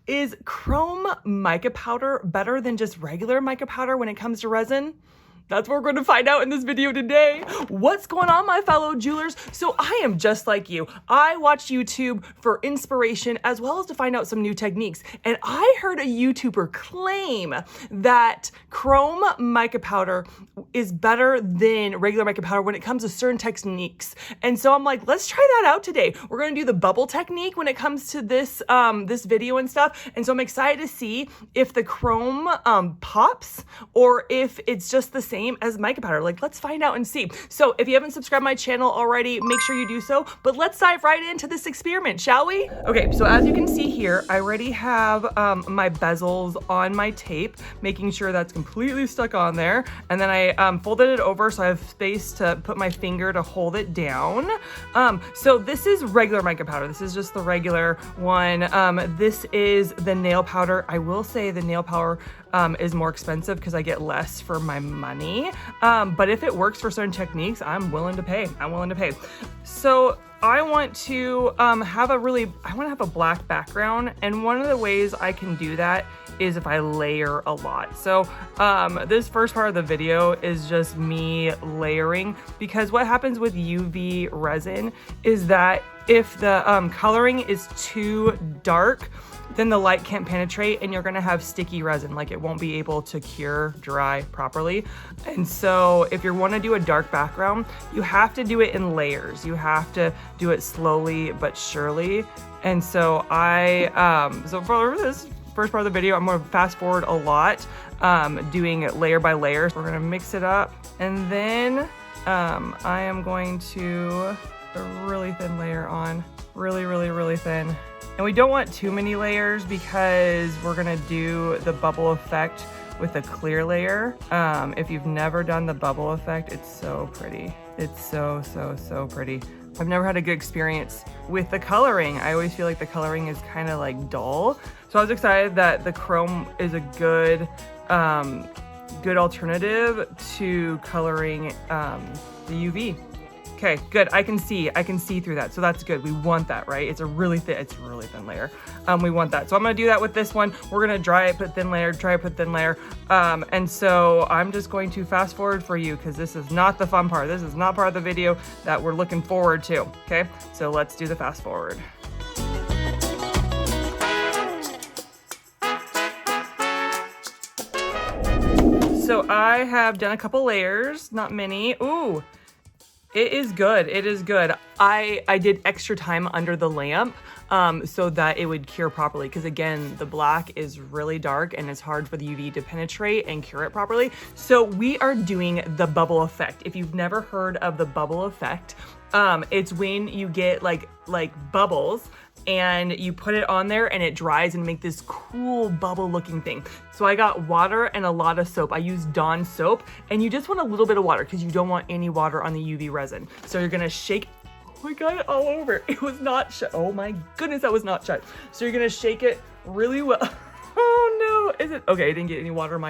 Is Chrome Mica Powder better than just regular mica powder when it comes to resin? That's what we're going to find out in this video today. What's going on, my fellow jewelers? So I am just like you. I watch YouTube for inspiration as well as to find out some new techniques. And I heard a YouTuber claim that Chrome Mica Powder is better than regular mica powder when it comes to certain techniques. And so I'm like, let's try that out today. We're going to do the bubble technique when it comes to this this video and stuff. And so I'm excited to see if the Chrome pops or if it's just the same as mica powder. Like, let's find out and see. So if you haven't subscribed my channel already, make sure you do so. But let's dive right into this experiment, shall we? Okay, so as you can see here, I already have my bezels on my tape, making sure that's completely stuck on there. And then I folded it over so I have space to put my finger to hold it down. So this is regular mica powder. This is just the regular one. This is the nail powder. I will say the nail powder is more expensive because I get less for my money. But if it works for certain techniques, I'm willing to pay. I'm willing to pay. So I want to have a black background. And one of the ways I can do that is if I layer a lot. So this first part of the video is just me layering, because what happens with UV resin is that if the coloring is too dark, then the light can't penetrate and you're gonna have sticky resin, like it won't be able to cure dry properly. And so if you wanna do a dark background, you have to do it in layers. You have to do it slowly but surely. And so so for this first part of the video, I'm gonna fast forward a lot, doing it layer by layer. We're gonna mix it up, and then I am going to put a really thin layer on, really thin. And we don't want too many layers because we're gonna do the bubble effect with a clear layer. If you've never done the bubble effect, it's so pretty. It's so pretty. I've never had a good experience with the coloring. I always feel like the coloring is kind of like dull. So I was excited that the Chrome is a good alternative to coloring the UV. Okay, good. I can see through that. So that's good. We want that, right? It's a really thin layer. We want that. So I'm gonna do that with this one. We're gonna dry it, put thin layer, dry it, put thin layer. And so I'm just going to fast forward for you because this is not the fun part. This is not part of the video that we're looking forward to, okay? So let's do the fast forward. So I have done a couple layers, not many. Ooh. It is good. It is good. I did extra time under the lamp so that it would cure properly, because again, the black is really dark and it's hard for the UV to penetrate and cure it properly. So we are doing the bubble effect. If you've never heard of the bubble effect, it's when you get like bubbles and you put it on there and it dries and make this cool bubble looking thing. So I got water and a lot of soap. I used Dawn soap, and you just want a little bit of water because you don't want any water on the UV resin. So you're gonna shake. Oh, I got it all over. It was not shut. Oh my goodness, that was not shut. So you're gonna shake it really well. Oh no, is it? Okay, I didn't get any water on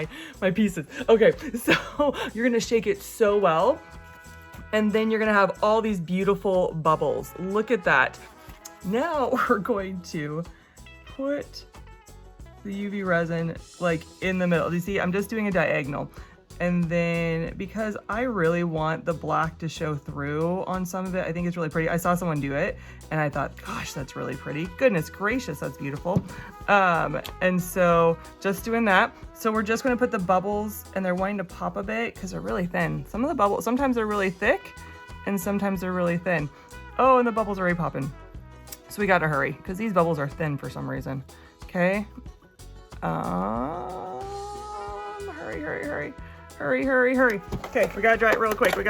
my pieces. Okay, so you're gonna shake it so well. And then you're gonna have all these beautiful bubbles. Look at that. Now we're going to put the UV resin like in the middle. Do you see? I'm just doing a diagonal. And then because I really want the black to show through on some of it, I think it's really pretty. I saw someone do it and I thought, gosh, that's really pretty. Goodness gracious, that's beautiful. And so just doing that. So we're just gonna put the bubbles, and they're wanting to pop a bit because they're really thin. Some of the bubbles, sometimes they're really thick and sometimes they're really thin. Oh, and the bubbles are already popping. So we gotta hurry because these bubbles are thin for some reason. Okay. Hurry. Okay, we gotta dry it real quick. I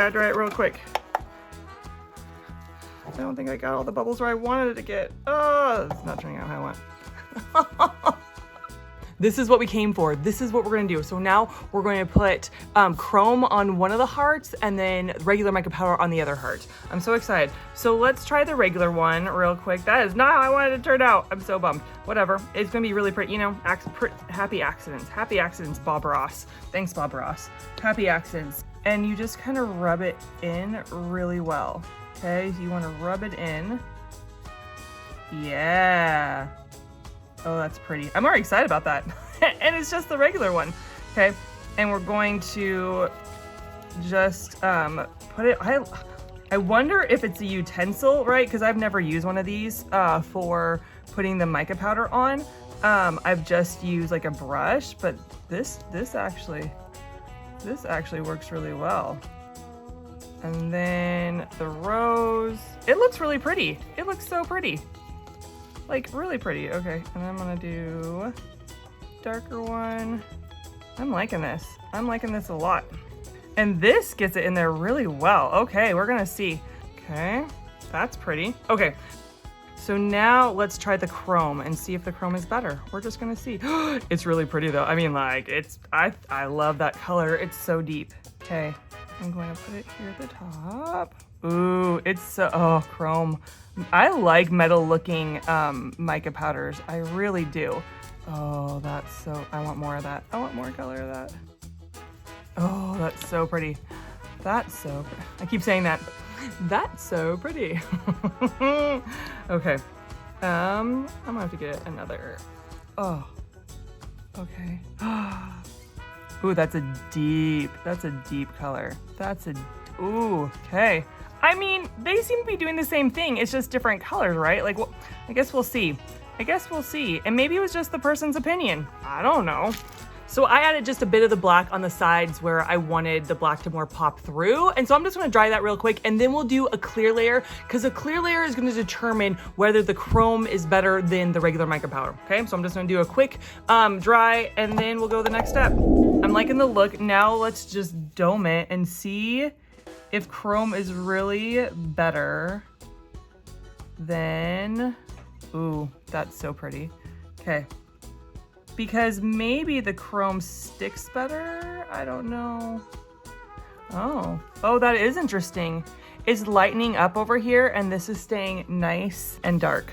don't think I got all the bubbles where I wanted it to get. Oh, it's not turning out how I want. This is what we came for. This is what we're gonna do. So now we're going to put Chrome on one of the hearts and then regular mica powder on the other heart. I'm so excited. So let's try the regular one real quick. That is not how I wanted it to turn out. I'm so bummed. Whatever. It's gonna be really pretty. You know, happy accidents. Happy accidents, Bob Ross. Thanks, Bob Ross. Happy accidents. And you just kind of rub it in really well. Okay, so you wanna rub it in. Yeah. Oh, that's pretty. I'm already excited about that. And it's just the regular one. Okay. And we're going to just put it, I wonder if it's a utensil, right? Because I've never used one of these for putting the mica powder on. I've just used like a brush, but this actually works really well. And then the rose, it looks really pretty. It looks so pretty. Like really pretty. Okay, and I'm gonna do darker one. I'm liking this. I'm liking this a lot. And this gets it in there really well. Okay, we're gonna see. Okay, that's pretty. Okay, so now let's try the chrome and see if the chrome is better. We're just gonna see. It's really pretty though. I mean, like I love that color. It's so deep. Okay, I'm going to put it here at the top. Ooh, it's so, oh, chrome. I like metal looking mica powders. I really do. Oh, that's so, I want more of that. I want more color of that. Oh, that's so pretty. That's so pretty. I keep saying that. That's so pretty. Okay. I'm gonna have to get another. Oh, okay. Ooh, that's a deep color. That's a, ooh, okay. I mean, they seem to be doing the same thing. It's just different colors, right? Like, well, I guess we'll see. I guess we'll see. And maybe it was just the person's opinion. I don't know. So I added just a bit of the black on the sides where I wanted the black to more pop through. And so I'm just gonna dry that real quick and then we'll do a clear layer because a clear layer is gonna determine whether the chrome is better than the regular mica powder, okay? So I'm just gonna do a quick dry and then we'll go to the next step. I'm liking the look. Now let's just dome it and see if chrome is really better than, ooh, that's so pretty. Okay. Because maybe the chrome sticks better? I don't know. Oh, that is interesting. It's lightening up over here and this is staying nice and dark.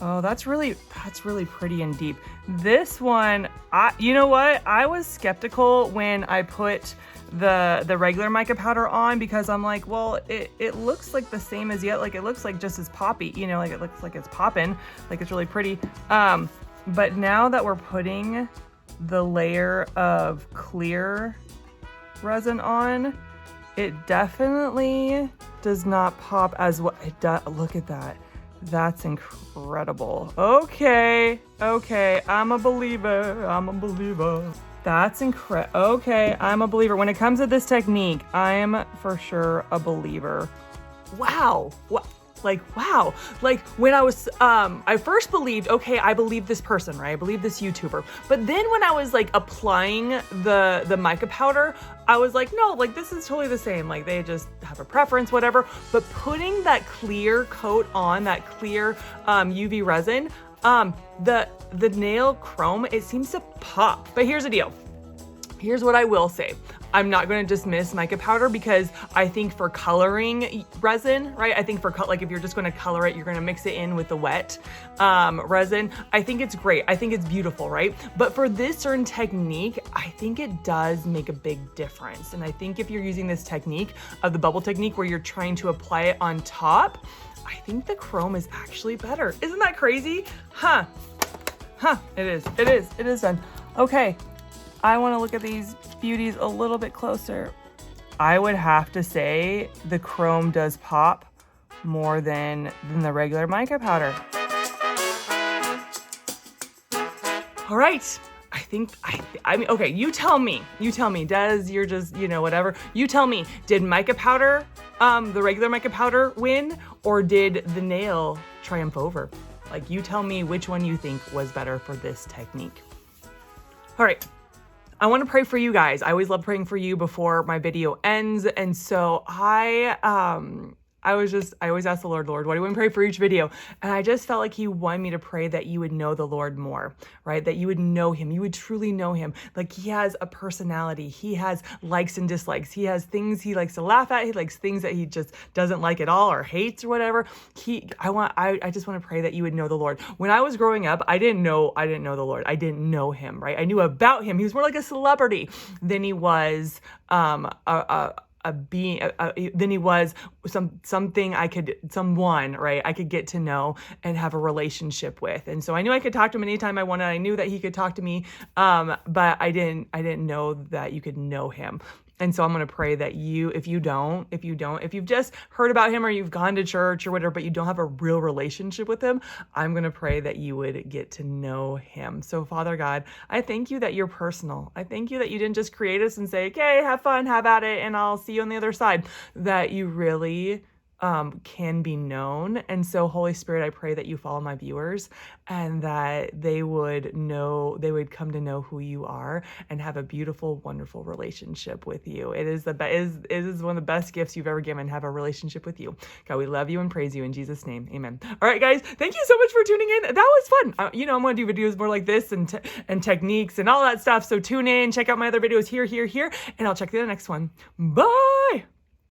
Oh, that's really pretty and deep. This one, you know what? I was skeptical when I put the regular mica powder on because I'm like, well, it looks like the same as yet. Like it looks like just as poppy, you know, like it looks like it's popping, like it's really pretty. But now that we're putting the layer of clear resin on, it definitely does not pop as what it does. Look at that. That's incredible. Okay, I'm a believer. That's incredible. Okay, I'm a believer. When it comes to this technique, I am for sure a believer. Wow. Wow. Like when I was, I first believed, okay, I believe this person, right? I believe this YouTuber. But then when I was like applying the mica powder, I was like, no, like this is totally the same. Like they just have a preference, whatever. But putting that clear coat on, that clear UV resin, the nail chrome, it seems to pop. But here's the deal. Here's what I will say. I'm not going to dismiss mica powder because I think for coloring resin, right? I think for like if you're just going to color it, you're going to mix it in with the wet resin. I think it's great. I think it's beautiful, right? But for this certain technique, I think it does make a big difference. And I think if you're using this technique of the bubble technique where you're trying to apply it on top, I think the chrome is actually better. Isn't that crazy? Huh, it is done. Okay. I want to look at these beauties a little bit closer. I would have to say the chrome does pop more than the regular mica powder. All right. I mean, okay, you tell me, Des, you're just, you know, whatever. You tell me, did mica powder, the regular mica powder win or did the nail triumph over? Like you tell me which one you think was better for this technique. All right. I want to pray for you guys. I always love praying for you before my video ends. And so I always ask the Lord, what do you want to pray for each video? And I just felt like he wanted me to pray that you would know the Lord more, right? That you would know him. You would truly know him. Like he has a personality. He has likes and dislikes. He has things he likes to laugh at. He likes things that he just doesn't like at all or hates or whatever. I just want to pray that you would know the Lord. When I was growing up, I didn't know the Lord. I didn't know him, right? I knew about him. He was more like a celebrity than he was, a being than he was someone, right, I could get to know and have a relationship with. And so I knew I could talk to him anytime I wanted. I knew that he could talk to me, but I didn't know that you could know him. And so I'm going to pray that if you've just heard about him or you've gone to church or whatever, but you don't have a real relationship with him, I'm going to pray that you would get to know him. So Father God, I thank you that you're personal. I thank you that you didn't just create us and say, okay, have fun, have at it, and I'll see you on the other side. That you really can be known. And so Holy Spirit, I pray that you follow my viewers and that they would come to know who you are and have a beautiful, wonderful relationship with you. It is one of the best gifts you've ever given, have a relationship with you. God, we love you and praise you in Jesus' name. Amen. All right, guys, thank you so much for tuning in. That was fun. I'm going to do videos more like this and techniques and all that stuff. So tune in, check out my other videos here, and I'll check you in the next one. Bye.